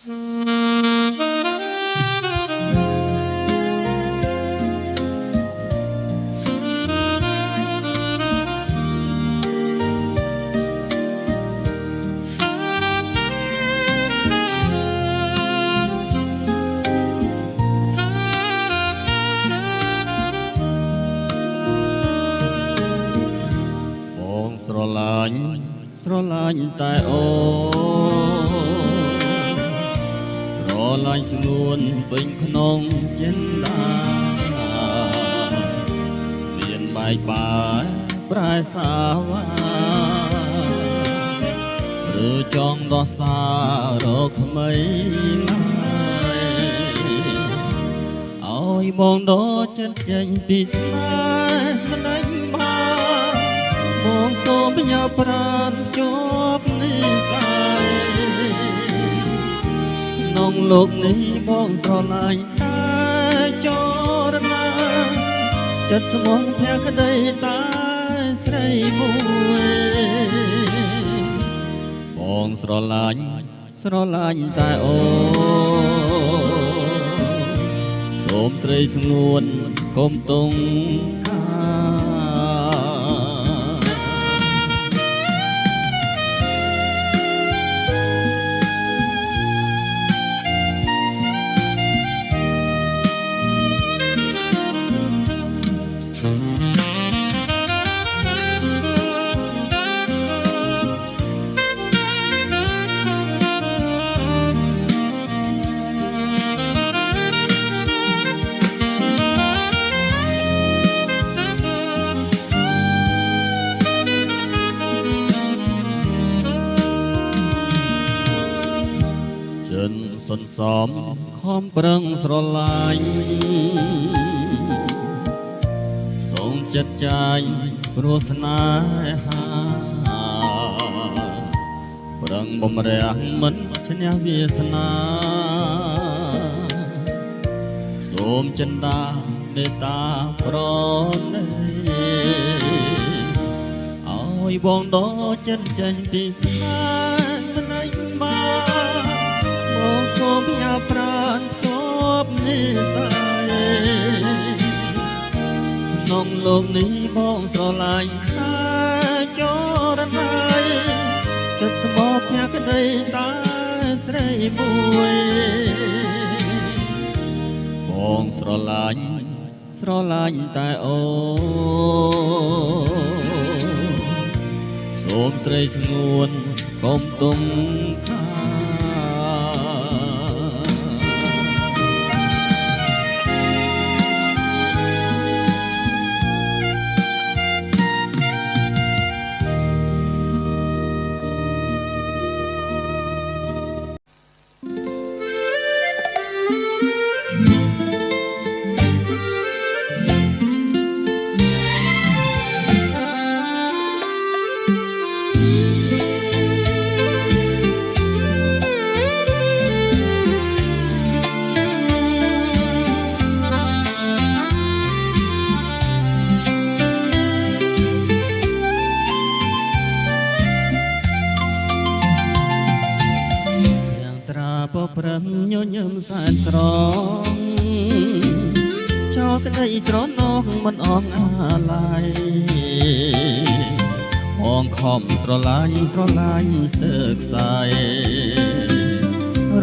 ស្រឡាញ់តែអូស្រឡាញ់ស្ងួនពេញក្នុងចិនដាមានបែកបាយប្រែសាវាឬចង់ដោះសាររកថ្មីណាឲ្យបងដកចិត្តចេញពីស្នេហ៍មិនដាច់បានបងសូមផ្ញើប្រាណជាប់និស័យក្នុងលោកនេះបងស្រឡាញ់តែចរណាចិត្តស្មងភក្តីតែស្រីមួយបងស្រឡាញ់តែអូសូមត្រីស្ងួនកុំទងសន្សំខំប្រឹងស្រឡាញ់សូមចិត្តចាយព្រោះស្នេហាប្រឹងបំរះមិនឈ្នះវាសនាសូមចិន្តាមេត្តាប្រណីឲ្យបងដកចិត្តចេញពីស្នេហ៍មិនឯងបានសូមផ្ញើប្រាណជាប់និស័យក្នុងលោកនេះបងស្រឡាញ់តែចរណាយចិត្តស្មោកភក្តីតែស្រីមួយបងស្រឡាញ់តែអូសូមត្រីស្ងួនកុំទងខាព្រមញញឹមសែនស្រងចោលក្តីស្រណោះមិនអងអាឡ័យបងខំស្រឡាញ់ស្ទើកសាយ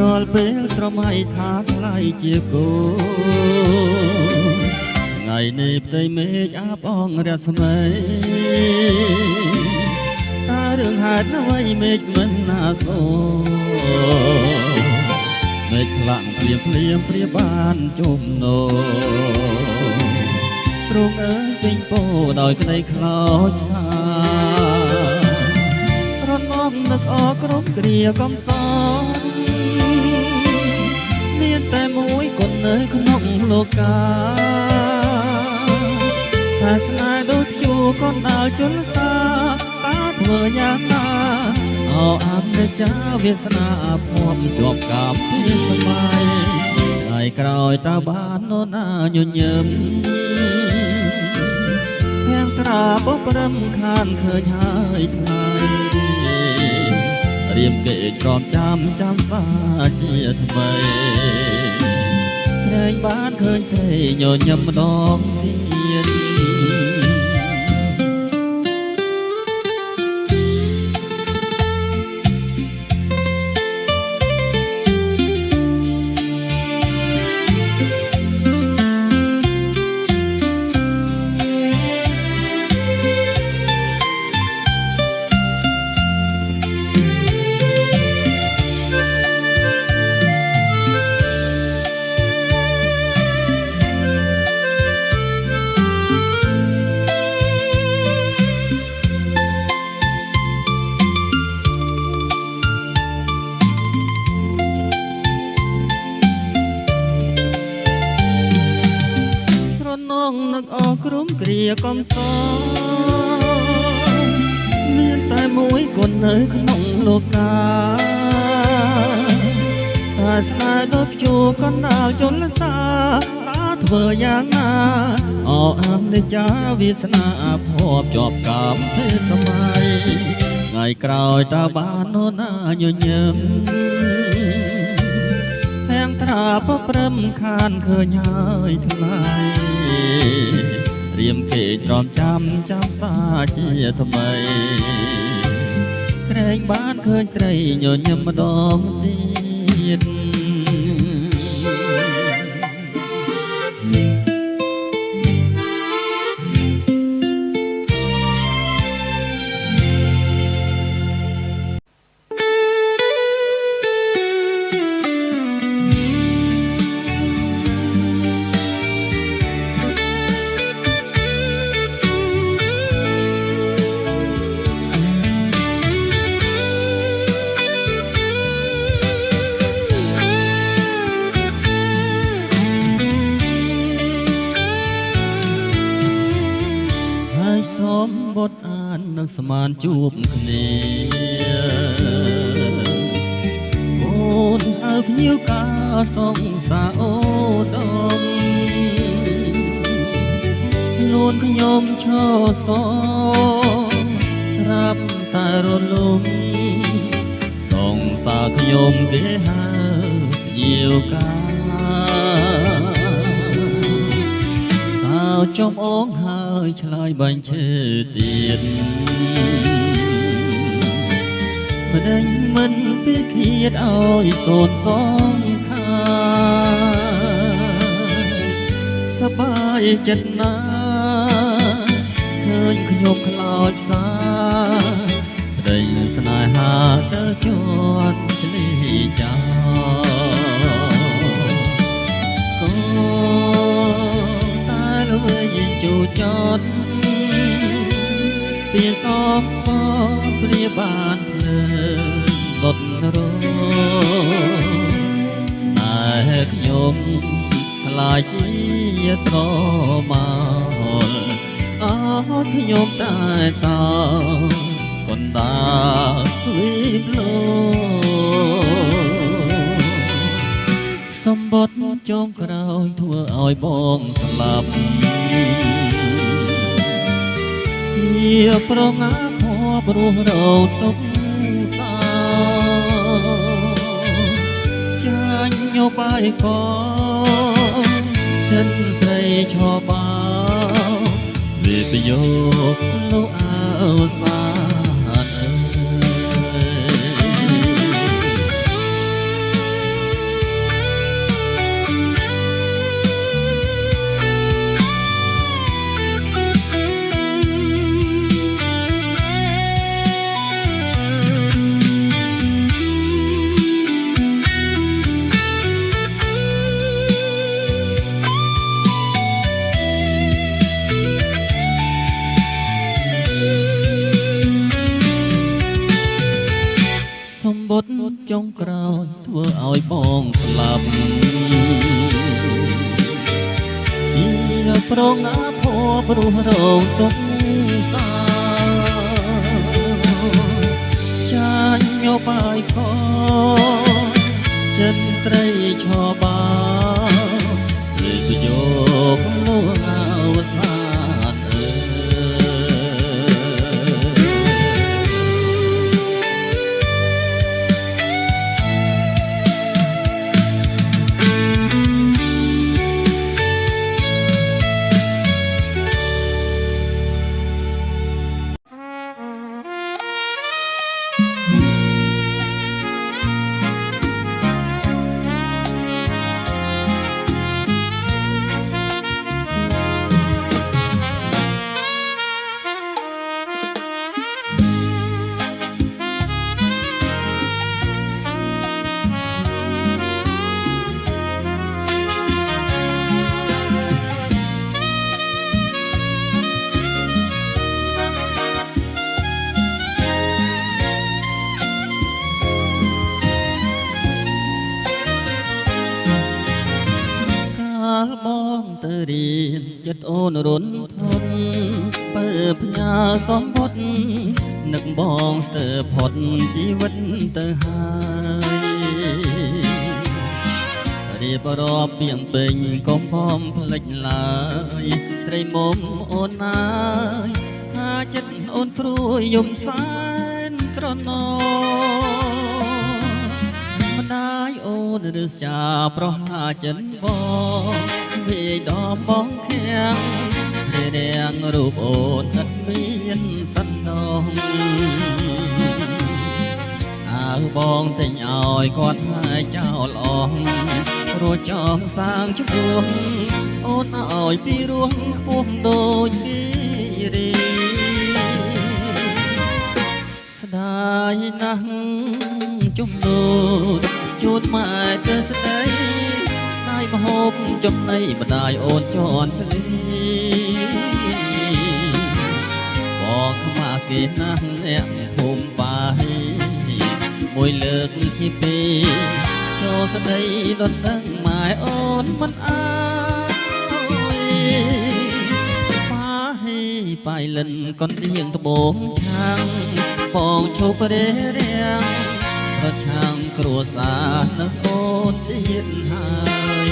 រាល់ពេលស្រមៃថាថ្លៃជាគូថ្ងៃនេះផ្ទៃមេឃអាប់អងរស្មីតើរឿងហេតុអ្វីមេឃមិនណាសូមេឃខ្លាំងព្រាព្រាបានជុំណូទ្រង់អើយពេញពោដោយក្តីខ្លោចថារនំនឹកអរគ្រប់គ្រាកំសត់មានតែមួយគន់នៅក្នុងលោកាតែស្នេហ៍ដូចជួកូនដើរជន់សាតើធ្វើយ៉ាងណាអោអាប់នៅចាវាសនាភ័ព្វជាប់កាប់ពីសម័យថ្ងៃក្រោយតើបាននរណាញញឹមទាំងត្រាបព្រមខានឃើញហើយថ្លៃ រៀបគេក្រំចាំសាជាថ្មីត្រែងបានឃើញត្រីញញឹមម្ដងទៀតនឹកអរក្រុមគ្រាកំសមានតែមួយគុណនៅក្នុងលោកកាតែស្នេហ៍ដល់ជួកណ្ដាលជលសាតាធ្វើយ៉ាងណាអអមនិចាវាសនាភ័ព្វជាប់កម្មទេសម័យថ្ងៃក្រោយតើបាននរណាញញឹមទាំងត្រាបព្រឹមខានឃើញហើយថ្លៃរៀមគេក្រំចាំសាជាថ្មីក្រែងបានឃើញត្រីញញឹមម្ដងទៀតសូមបុតអាននឹងស្មានជួបគ្នាអូនហៅភ្ញៀវការសងសាអូនលួនខ្ញុំឈរសស្រាប់តែរលំសងសាខ្ញុំគេហៅភ្ញៀវការចំអងហើយឆ្លើយបាញ់ឈើទៀតម្ដេចមិនពីឃាតឲ្យសូនសងខាសបាយចិត្តណាឃើញខ្ញុំខ្លោចផ្សាប្តីស្នេហាទៅជន់ឆ្លីចោជូចត់ពីសពព្រាបានភ្លើងបត់រស្នេហ៍ខ្ញុំខ្លាចជាត្រមល់អត់ខ្ញុំតែតកណ្ដាលវិលសម្បត្តិចុងក្រោយធ្វើឲ្យបងស្លាប់ជាប្រងាភ័ព្វរស់រោទុកសាចាញ់ញោបាយកចិនស្រីឈបាវាប្រយោគលោកអើសាសម្បត្តិចុងក្រោយធ្វើឲ្យបងស្លាប់ជាប្រងាភ័ព្វរស់រោទុកសាចាញ់ញោបាយខចិនត្រីឈបាលេបយកលោកអវសាន រៀនចិត្តអូនរុនធនបើផ្ញើសំបុតនឹកបងស្ទើរផុតជីវិតទៅហើយរៀបរាប់ពីងពេញកុំផំផ្លេចឡើយត្រីមុំអូនណាយថាចិត្តអូនព្រួយយំសែនស្រណោម្ដាយអូនឬចាប្រហាចិនបងវាយដំបងខាំងរាងរូបអូនឥតមានសណ្ដោងអើបងទិញឲ្យគាត់ហើយចោលអស់រួចចង់សាងជំនួសអូនឲ្យពីរោះខ្ពស់ដូចគិរីស្ដាយណាស់ជំនួសជួនម៉ែទៅស្ដីដៃមហូបចំណៃម្ដាយអូនជន់ឆ្លីបងខ្មាស់គេណាស់អ្នកភូមិបាយមួយលើកទីពីរចូលស្ដីដុតដឹងម៉ែអូនមិនអើយប៉ាហេបាយលិនកនដៀងត្បូងឆាំងបងឈប់រេរាំងប្រឆាំងគ្រួសារនៅអូនទៀតហើយ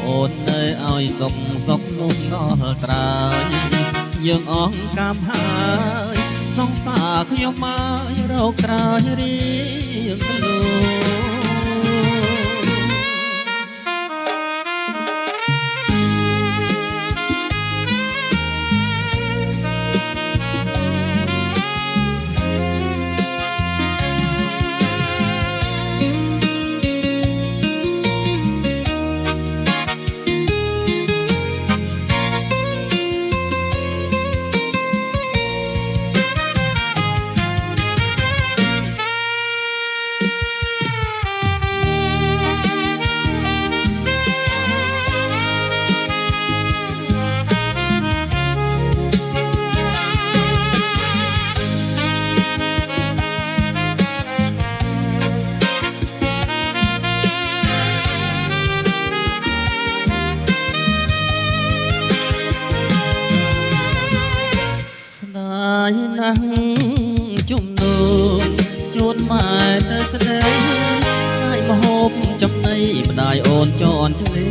អូននៅឲ្យសុខសុខលំដល់ត្រើយយើងអងកាមហើយសង្សារខ្ញុំមករកក្រោយរៀងខ្លួនណាស់ជំនួសជួនម៉ែទៅស្ដីហើយមហូបចំណៃម្ដាយអូនជន់ឆ្លី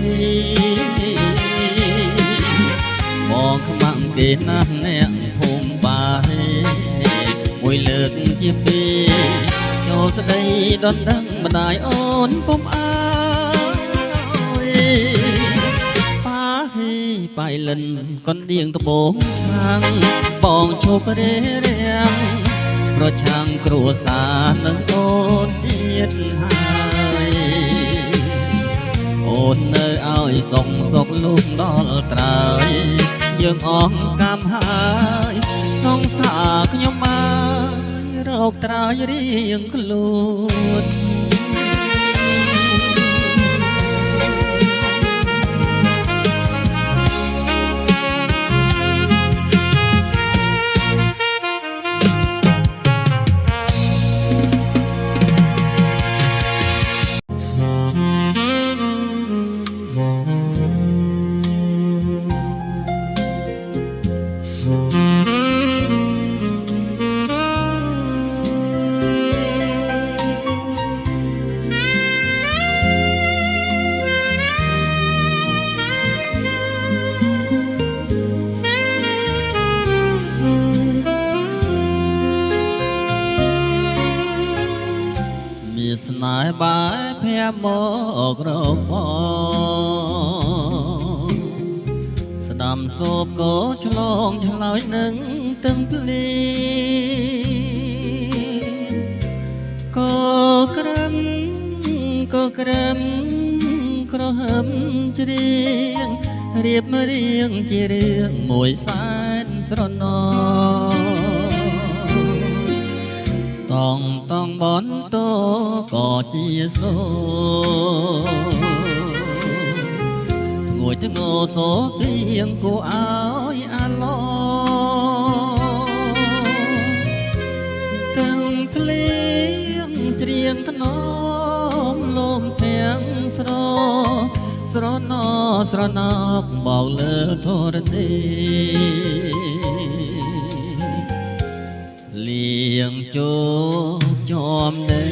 បងខ្មាំងគេណាស់អ្នកភូមិបាយមួយលើកជាពីរចូលស្ដីដុតដឹងម្ដាយអូនពុំអើយប៉ាហេបាយលិនកនដៀងត្បូងឆាំងបងឈប់រេរាំងប្រឆាំងគ្រួសារនឹងអូនទៀតហើយអូននៅឲ្យសុខសុខលំដល់ត្រើយយើងអងកាមហើយសង្សារខ្ញុំមករកត្រើយរៀងខ្លួន បាយភ័មមករកបងស្ដាំសូបក៏ឆ្លងឆ្លើយនឹងទាំងភ្លីក៏ក្រឹមក្រហមច្រៀងរៀបរៀងជារឿងមួយសែនស្រណោតងបនតក៏ជាសូងួយទៅងោសូសៀងគួរឲ្យអាឡោទាំងភ្លៀងច្រៀងថ្នមលំទាំងស្រ ស្រណោស្រណោកបោកលើធរទេលៀងជោជាប់ដី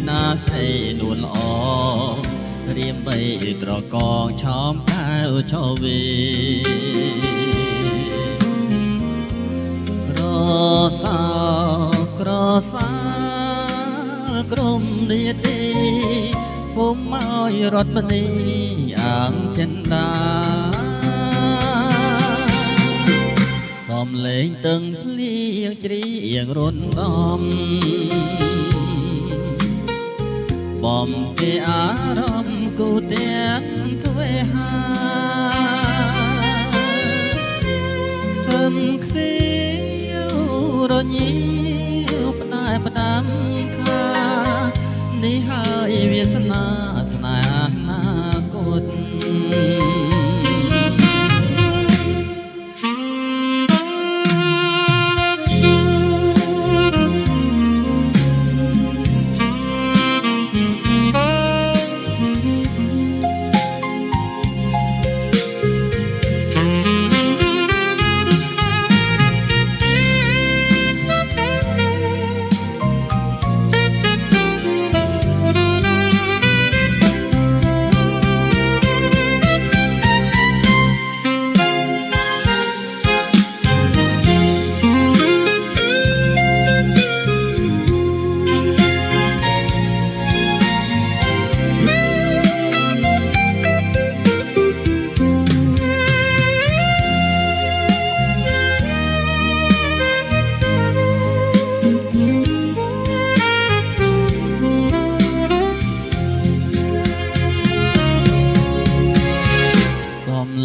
ណាស្អីនួនល្អរៀមបីត្រកងឆោមកៅឆោវីក្រសាក្រសាក្រុមនេះទេពុំឲ្យរត់មនីអាងចិនដាសំលេងទឹងភ្លៀងជ្រៀងរត់ដំបំពេអារម្មណ៍គូទាំងទ្វេហាសឹមខ្សៀវរញីផ្នែផ្ដាំខានេះហើយវាសនាស្នេហ៍អនាគត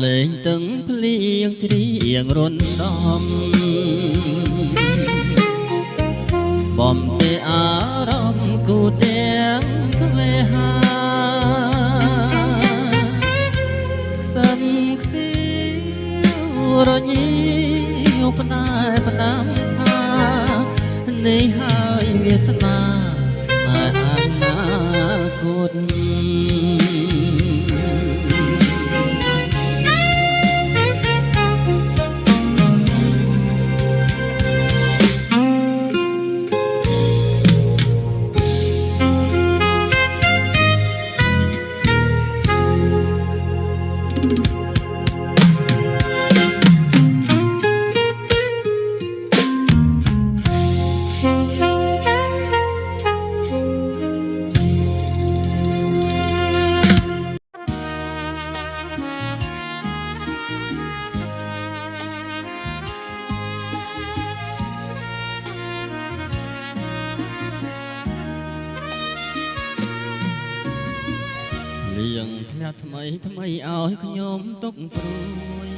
លេងទឹងភ្លៀងជ្រៀងរន់ដំបំពេអារម្មណ៍គូទាំងទ្វេហាសឹមខ្សៀវរញីផ្នែផ្ដាំថានេះហើយវាសនាស្នេហ៍អនាគតលៀងធ្លាក់ថ្មីថ្មីឲ្យខ្ញុំទុកព្រួយ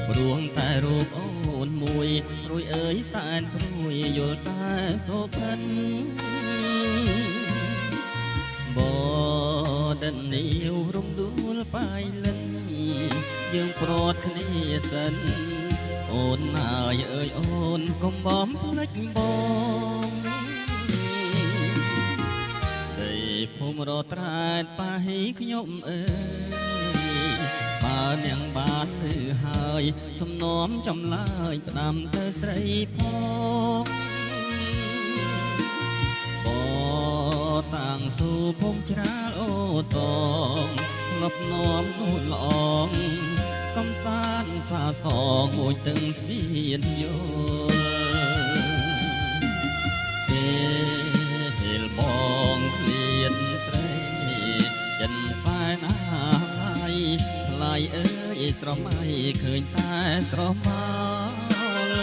ព្រួងតែរូបអូនមួយព្រួយអើយសែនព្រួយយល់តែសូផិនបដិននីវរំដួលបាយលិនយើងព្រាត់គ្នាសិនអូនណាយអើយអូនកុំបំភ្លេចបងភូមិរត់ត្រែតប៉ាហីខ្ញុំអើយបើនាងបានឮហើយសំណំចម្លើយផ្ដាំទៅស្រីផងបតាំងស៊ូភូមិច្រាលអូតងលប់នោមនួនល្អងកំសាន្តសាសងមួយទឹងស្ពានយល់ហេលបងឃ្លៀនស្រីចិនសែនអាឡៃថ្លៃអើយស្រមៃឃើញតែស្រមោល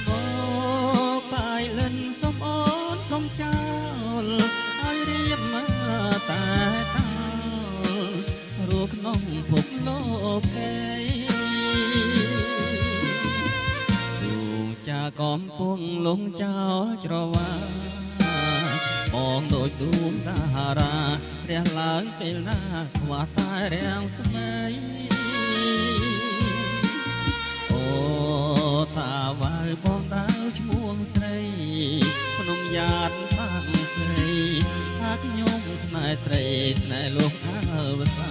បបាយលិនសុំអូនកុំចោលឲ្យរៀបមកតែតោរੂក្នុងភពលោកេចាកំពុងលងចោលច្រវាបងដូចដួងតារារះឡើងពេលណាខ្វះតែរាំងស្មីអូតាវ៉ៅបងដៅឈ្មោះស្រីភ្នំយ៉ាតសាំងស្រីថាខ្ញុំស្ ស្នេហ៍ស្រីស្នេហ៍លោកអវសា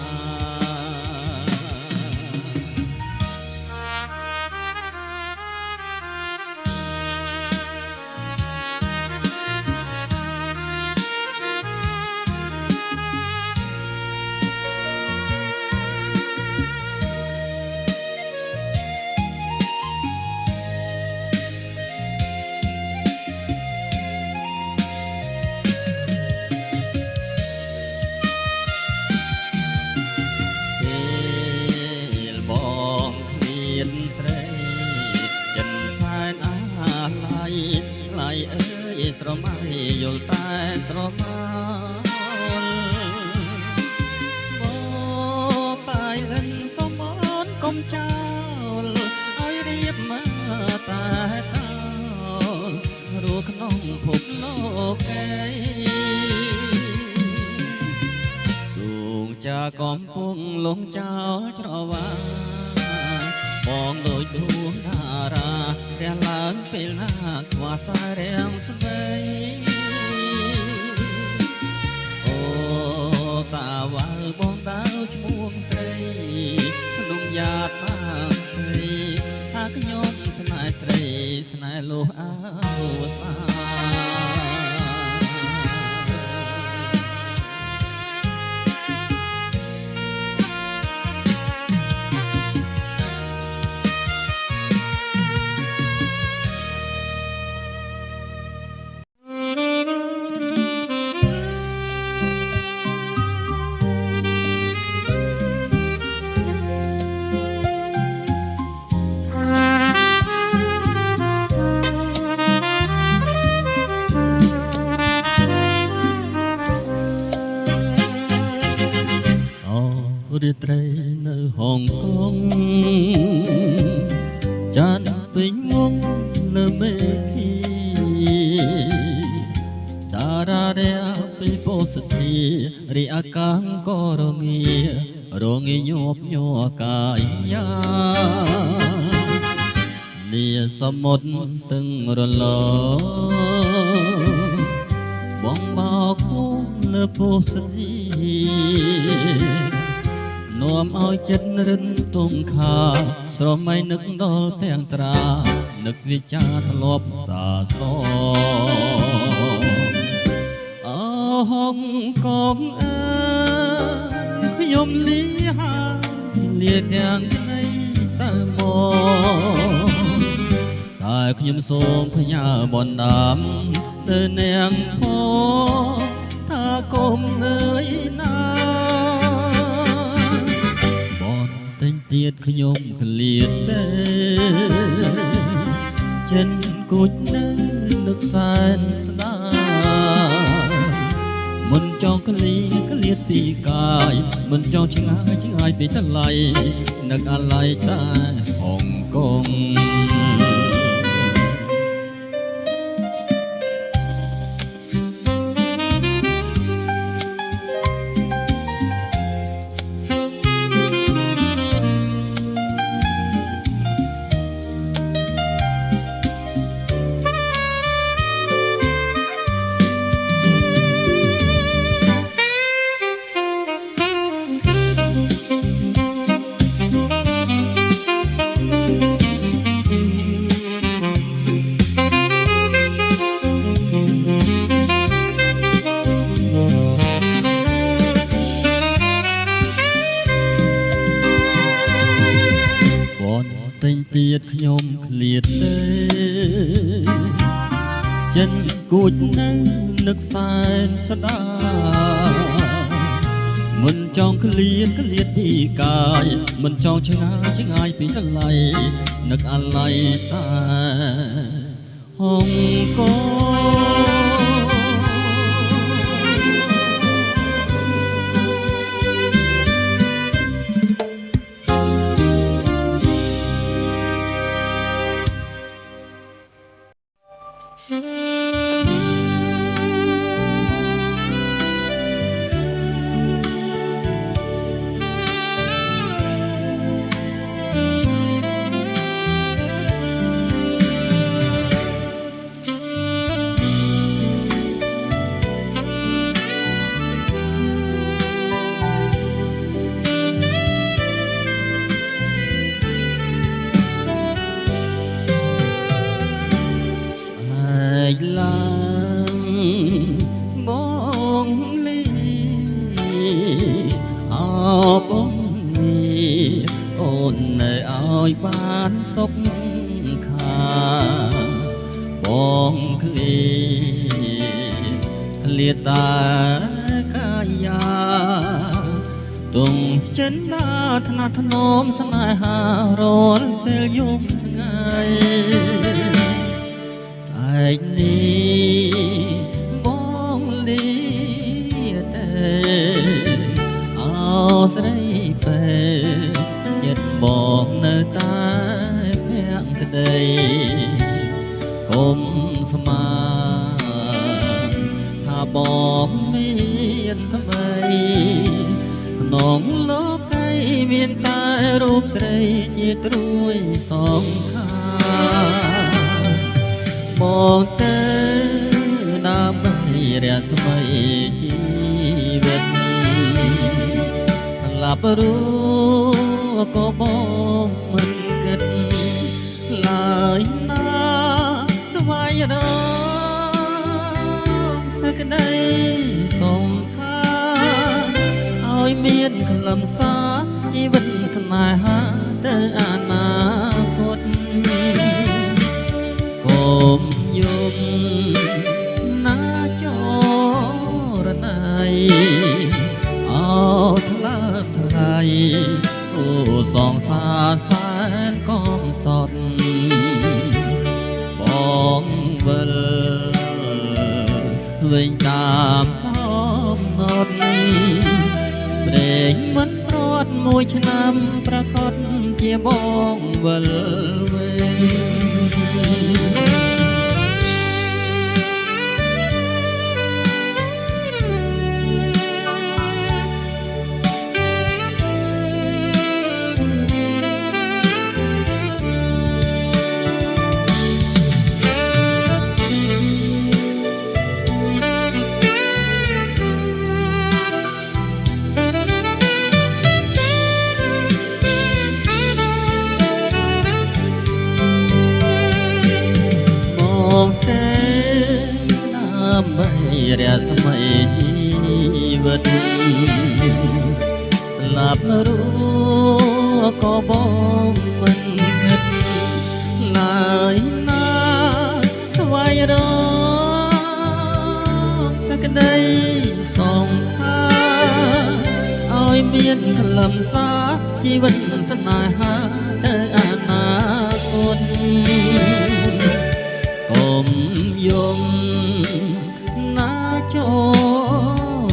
ស្រមៃយល់តែស្រមោលបាយលិនសមនកុំចោលឲ្យរៀបមកតែតោរੂក្នុងភពលោកេដួងចាកំពុងលងចោលច្រវាបងដូចដួងតារារះឡើងពេលណាខ្វះតែរាំងស្បីអូតាវ៉ាល់បងតើឈ្មោះស្រីក្នុងយ៉ាតសាស្រីថាខ្ញុំស្នេហ៍ស្រីស្នេហ៍លោះអវសារាត្រីនៅហុងកុងចានពេញងងលើមេឃីតារារះពីពោសធារីអាកាំងក៏រងាញាប់ញ័រកាយានីសមុទ្រទឹងរលបងបោកលើពោសធានាំឲ្យចិត្តរិនទុំខាស្រមៃនឹកដល់ពាំងត្រានឹកវិចារធ្លាប់សាសអោហុងកងអើខ្ញុំលាលាទាំងថ្ងៃសៅមកតែខ្ញុំសូមផ្ញើបណ្ដាំទៅនាងផងថាកុំនឿយណាទៀតខ្ញុំក្លៀតទេចិនគូចនៅនឹកសែនស្នាមិនចង់ក្លៀតពីកាយមិនចង់ឆ្ងាយពីថ្លៃនឹកអាឡ័យតែហុងកុងទៀតខ្ញុំក្លៀតទេចិនគួចនៅនឹកសែនស្ដាមិនចង់ក្លៀតពីកាយមិនចង់ឆ្ងាយពីថ្លៃនឹកអាឡ័យតែហុងកុង អ លាតាកាយាទុំចិនណាថ្នាក់ថ្នមស្នេហារាល់ពេលយប់ថ្ងៃស្អែកនេះបងលីតែអោស្រីពេចិត្តបងនៅតែភក្តីគុំស្មាថាបងមានថ្មីក្នុងលោកីមានតែរូបស្រីជាត្រួយសងខាបងទៅដើម្បីរស្មីជីវិតលាប់รู้ក៏បងមិនគិតឡើយណាស្វែងរកសក្តីសងខាឲ្យមានខ្លឹមសារជីវិតស្នេហាទៅអនាគតកុំយំណាចរណៃអោថ្លើមថ្លៃអូសងសាសែនកំសត់បងវិលវិញតាមកំណត់ព្រេងមិនព្រាត់មួយឆ្នាំប្រកបជាបងវិលវិញរស្មីជីវិតស្លាប់รู้ក៏បងមិនគិតឡើយណាស្វែងរកសក្តីសងខាឲ្យមានខ្លឹមសារជីវិតស្នេហាទៅអនាគតកុំយំច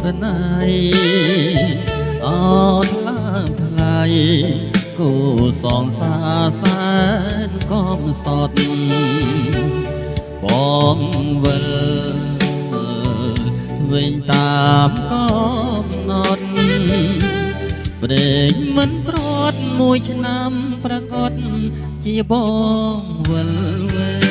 រណៃអត់ឡើងថ្លៃគូសងសាសែនកំសត់បងវិលវិញតាមកំណត់ព្រេងមិនព្រាត់មួយឆ្នាំប្រកបជាបងវិលវិញ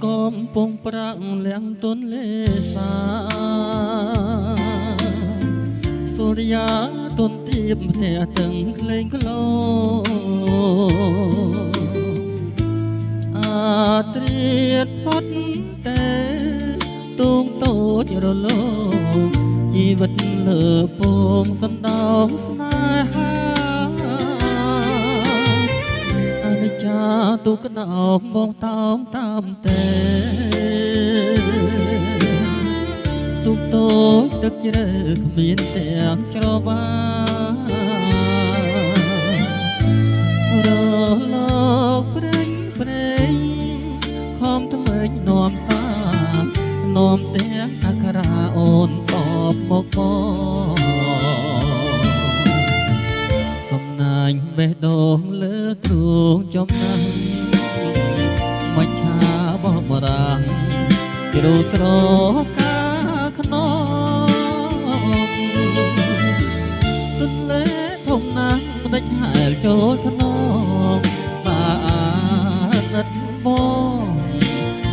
កំពុងប្រាក់លៀងទុនលេសាសូរិយាទុនទៀបផ្ទះទាំងក្លែងក្លោអាត្រៀតផុតតែទូងតូចរលោជីវិតលើពងសណ្ដោងស្នេហាអនិច្ចាទុក្ខណោកបងតោងតាមតែទុកតូចទឹកជ្រៅគ្មានទាំងច្របារលោកព្រេងព្រេងខំថ្មីនាំសានាំទាំងអក្សរាអូនបបមកបស ណាស់មិនឆាបោះបរាំងជ្រូត្រកាខ្នងទន្លេធំណាស់មិនដាច់ហែលចូលថ្នងបានណិតបង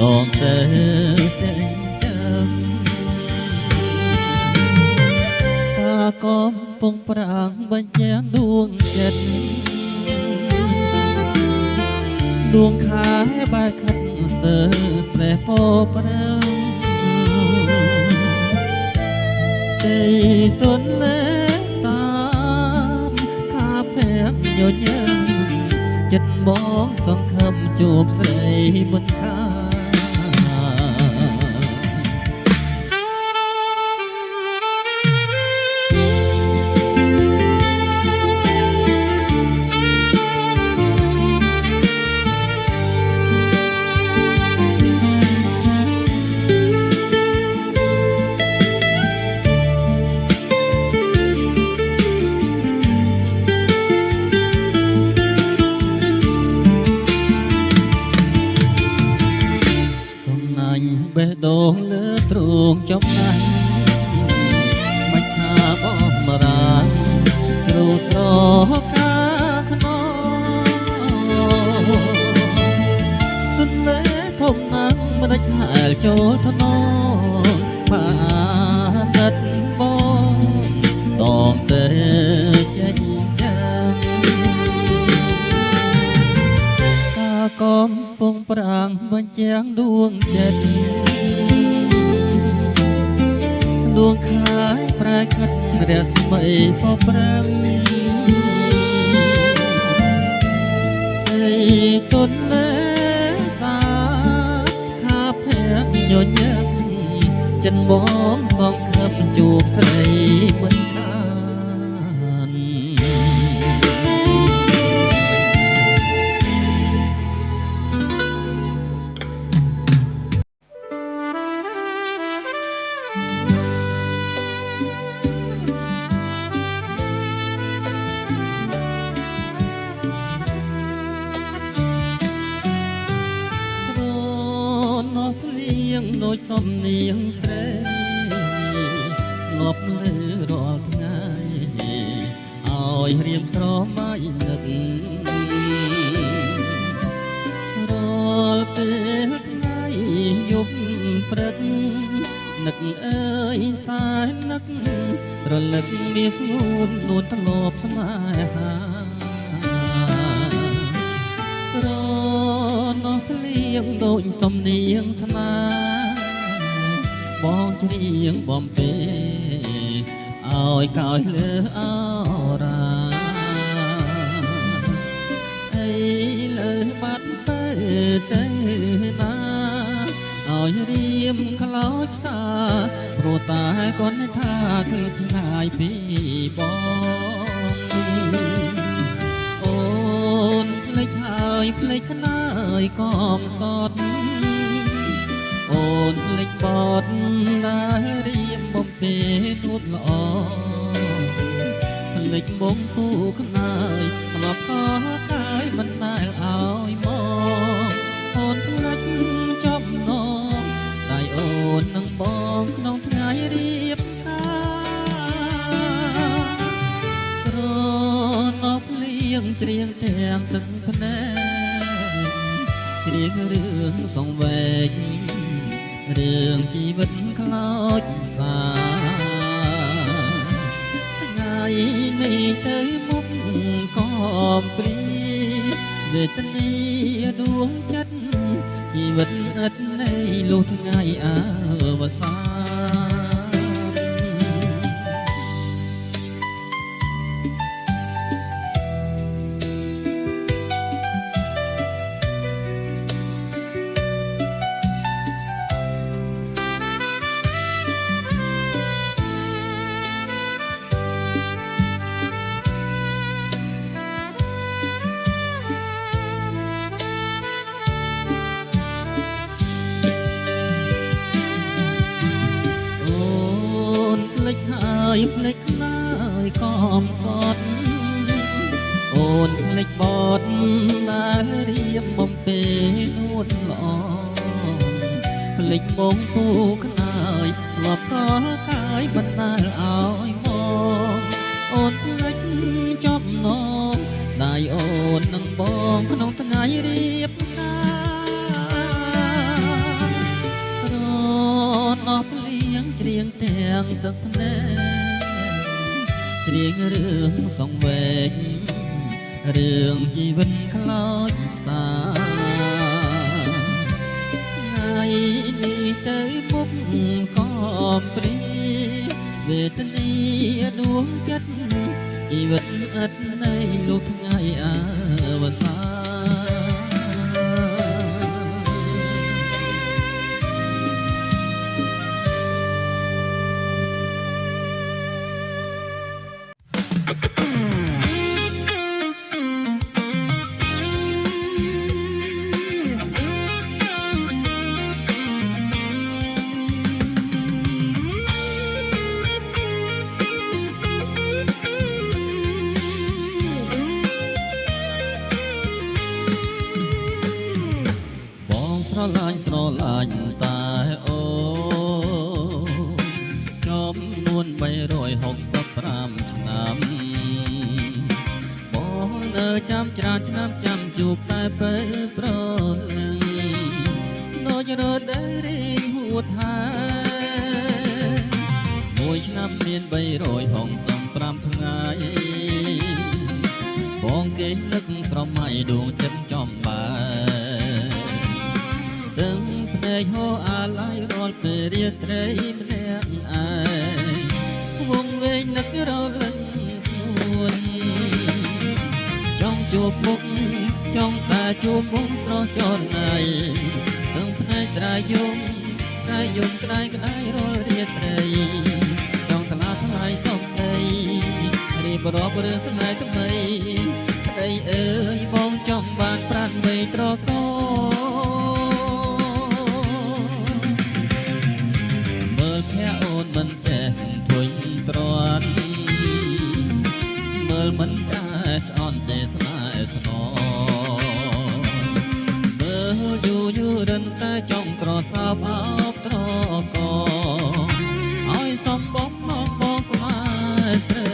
តងតែចេញចាំតាកំពុងប្រាំងបញ្ជាដួងចិត្តដួងខែបែកខិតស្ទើរព្រះពោប្រាំទេទន្លេតាមខាភែកញញឹមចិត្តបងសង្ឃឹមជួបស្រីមិនខាបេះដូងលើទ្រូងចំណាញ់មិនថាបោះមរាគ្រូស្រកាខ្នងទន្លេធំណាស់មិនដាច់ហែលចូលថ្នងបានដិតបងតងតែចេញចាំកាកំពុងប្រាំងបញ្ជាងដួងចិត្តដួងខាយប្រែកាត់រស្មីផប្រាំហើយទន្លេសាខាភែកញញឹមចិនបងសងខឹមជួបស្រីមិនខានដូចសំនៀងស្រីងាប់លើរាល់ថ្ងៃឲ្យរៀមស្រមៃនឹករាល់ពេលថ្ងៃយប់ព្រឹកនឹកអើយសែននឹករលឹកមានស្ងួននួនធ្លាប់ស្នេហាស្រណោះភ្លៀងដូចសំនៀងស្នេហ៍បងច្រៀងបំពេឲ្យកោយលើអរាអីលើបាត់ទៅណាឲ្យរៀមខ្លោចផ្សាព្រោះតែគាត់ថាគឺឆ្ងាយពីបងអូនភ្លេចហើយភ្លេចខ្នើយកំសត់អូនភ្លេចបតដែលរៀមបំពេនួតល្អភ្លេចបងពូខ្នើយធ្លាប់តកាយមិនដែលឲ្យមកអូនភ្លេចចំណងដៃអូននឹងបងក្នុងថ្ងៃរៀបការស្រណោះភ្លៀងច្រៀងទាំងទឹកភ្នែកច្រៀងរឿងសង្វេគរឿងជីវិតខ្លោចសាថ្ងៃនេះទៅមុខកំព្រីវេទនាដួងចិត្តជីវិតឥតន័យលុះថ្ងៃអវសានហើយភ្លេចខ្នើយកំសត់អូនភ្លេចបត ដែលរៀបបំពេនួនល្អភ្លេចមកពូក្នើយធ្លាប់ប្រកាយបណ្ដាលឲ្យមកអូនភ្លេចចំណងដៃអូននឹងបងក្នុងថ្ងៃរៀបការស្រណោះភ្លៀងច្រៀងទាំងទឹកភ្នែកច្រៀងរឿងសង្វេគរឿងជីវិតខ្លោចសាថ្ងៃនេះទៅមុខក៏ព្រីវេទនាដួងចិត្តជីវិតឥតនៃលោកថ្ងៃអវសាស្រឡាញ់តែអូចំនួន365ឆ្នាំបងនៅចាំច្រើនឆ្នាំចាំជួបតែពេលប្រលឹងដូចរដូវរីងហួតហើយមួយឆ្នាំមាន365ថ្ងៃបងគេនឹកស្រមៃដួងចិត្តចំបែទាំងភ្នែកហូរអាឡ័យរាល់ពេលរាត្រីម្នាក់ឯងវងវែងនឹករលឹងសួនចង់ជួបមុខចង់តែជួបមុខស្រស់ចរណៃទាំងភ្នែកស្រ័យយំក្ដាយរាល់រាត្រីចង់ថ្លាថ្លៃសំដីរៀបរាប់រឿងស្នេហ៍ថ្មីប្តីអើយបងចង់បានប្រាណបីត្រកអូនមិនចេះធុញទ្រាន់មើលមិនចាស់ឆ្អន់ទេស្នេហ៍ស្នមើលយូររិនតែចង់ក្រសោបអោបត្រកឲ្យសំបងបងស្នេហ៍ស្រី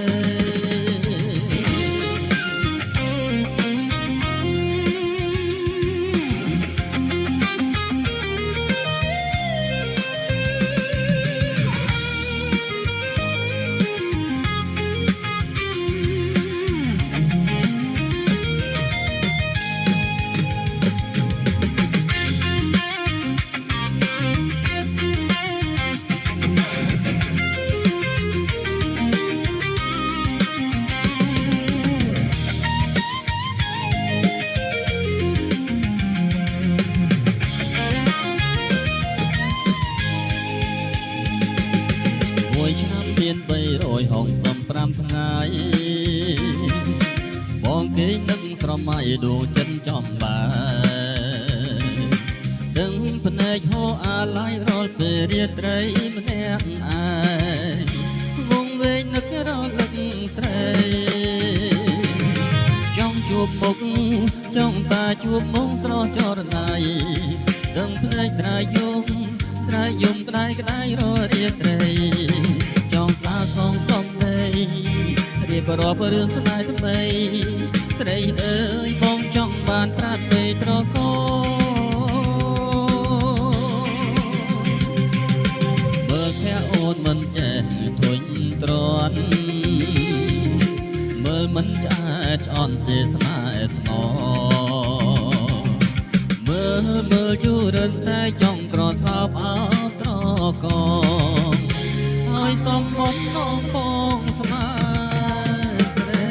មាន365ថ្ងៃបងគេនឹងស្រមៃដួងចិត្តចំបែដឹងភ្នែកហូរអាឡ័យរាល់ពេលរាត្រីម្នាក់ឯងវងវែងនឹករលឹកត្រីចង់ជួបមុខចង់តែជួបមុខស្រស់ចរណៃដឹងភ្នែកស្រ័យយំក្ដាយរាល់រាត្រីចង់ស្ដារក្នុងសំដីរៀបរាប់រឿងស្នេហ៍ថ្មីស្រីអើយបងចង់បានប្រាថ្នាត្រកមើលភ័ក្រអូនមិនចេះធុញទ្រាន់មើលមិនឆ្អែតឆ្អន់ទេស្នេហ៍ស្នមើលយូររិនតែចង់ក្រសោបអោបត្រកឲ្យសំបំណងបងស្នេហ៍ស្រី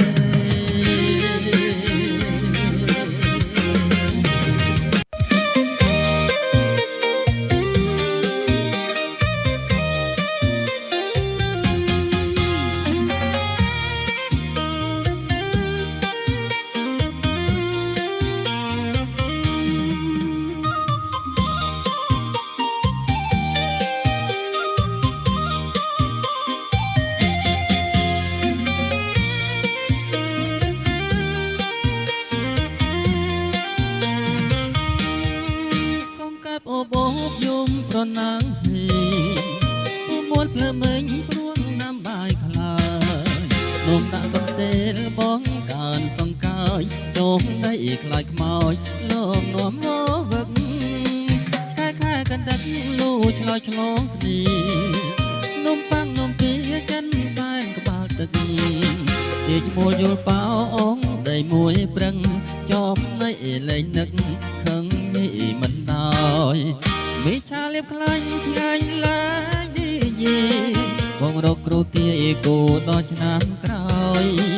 ប៉ោអងដីមួយប្រឹងជាប់នៃលេងនឹកខឹងញីមិនដោយមេឆាលៀបខ្លាញ់ឆ្ងាញ់ឡាយយីបងរកគ្រូទាយគូដល់ឆ្នាំក្រោយ